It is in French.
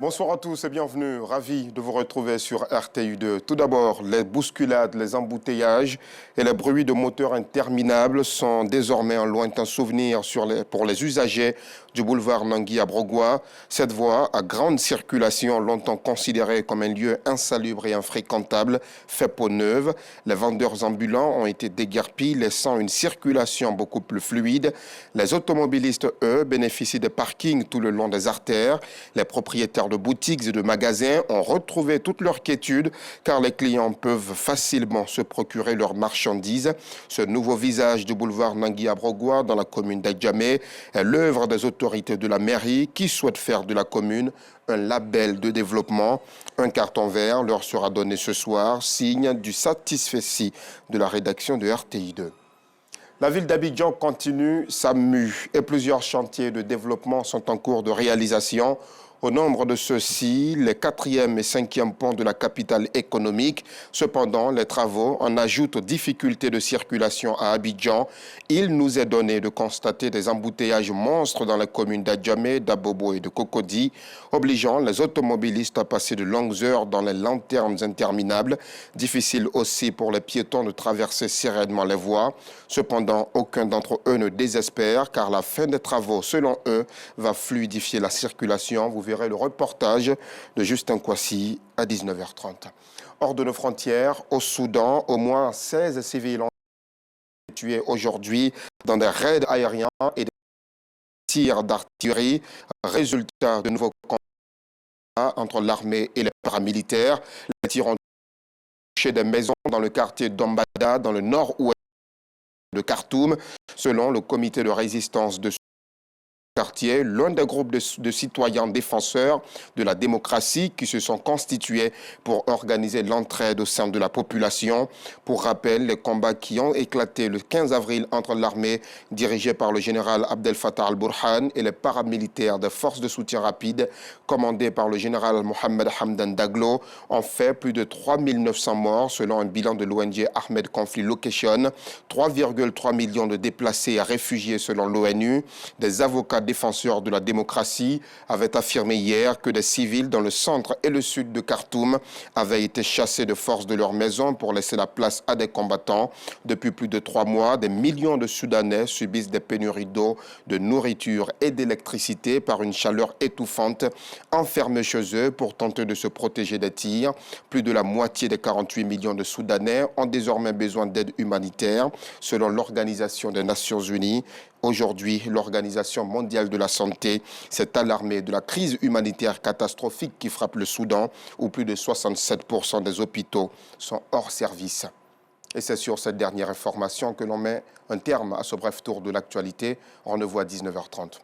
Bonsoir à tous et bienvenue. Ravi de vous retrouver sur RTU2. Tout d'abord, les bousculades, les embouteillages et les bruits de moteurs interminables sont désormais un lointain souvenir pour les usagers du boulevard Nangui à Brogua. Cette voie à grande circulation, longtemps considérée comme un lieu insalubre et infréquentable, fait peau neuve. Les vendeurs ambulants ont été déguerpis, laissant une circulation beaucoup plus fluide. Les automobilistes, eux, bénéficient de parkings tout le long des artères. Les propriétaires de boutiques et de magasins ont retrouvé toute leur quiétude car les clients peuvent facilement se procurer leurs marchandises. Ce nouveau visage du boulevard Nangui à Brogua dans la commune d'Adjamé est l'œuvre des autorités de la mairie qui souhaitent faire de la commune un label de développement. Un carton vert leur sera donné ce soir, signe du satisfecit de la rédaction de RTI2. La ville d'Abidjan continue sa mue et plusieurs chantiers de développement sont en cours de réalisation. Au nombre de ceux-ci, les 4e et 5e ponts de la capitale économique. Cependant, les travaux en ajoutent aux difficultés de circulation à Abidjan. Il nous est donné de constater des embouteillages monstres dans les communes d'Adjamé, d'Abobo et de Cocody, obligeant les automobilistes à passer de longues heures dans les lanternes interminables. Difficile aussi pour les piétons de traverser sereinement les voies. Cependant, aucun d'entre eux ne désespère car la fin des travaux, selon eux, va fluidifier la circulation. Vous verrez le reportage de Justin Kwasi à 19h30. Hors de nos frontières, au Soudan, au moins 16 civils ont été tués aujourd'hui dans des raids aériens et des tirs d'artillerie. Résultat de nouveaux combats entre l'armée et les paramilitaires. Les tirs ont touché des maisons dans le quartier d'Ombada, dans le nord-ouest de Khartoum, selon le comité de résistance de quartier, l'un des groupes de citoyens défenseurs de la démocratie qui se sont constitués pour organiser l'entraide au sein de la population. Pour rappel, les combats qui ont éclaté le 15 avril entre l'armée dirigée par le général Abdel Fattah al-Burhan et les paramilitaires des forces de soutien rapide commandées par le général Mohamed Hamdan Daglo ont fait plus de 3900 morts selon un bilan de l'ONG Ahmed Conflict Location, 3,3 millions de déplacés et réfugiés selon l'ONU. Des avocats défenseurs de la démocratie avaient affirmé hier que des civils dans le centre et le sud de Khartoum avaient été chassés de force de leur maison pour laisser la place à des combattants. Depuis plus de 3 mois, des millions de Soudanais subissent des pénuries d'eau, de nourriture et d'électricité par une chaleur étouffante, enfermés chez eux pour tenter de se protéger des tirs. Plus de la moitié des 48 millions de Soudanais ont désormais besoin d'aide humanitaire, selon l'Organisation des Nations Unies. Aujourd'hui, l'Organisation mondiale de la santé s'est alarmée de la crise humanitaire catastrophique qui frappe le Soudan, où plus de 67% des hôpitaux sont hors service. Et c'est sur cette dernière information que l'on met un terme à ce bref tour de l'actualité. Rendez-vous à 19h30.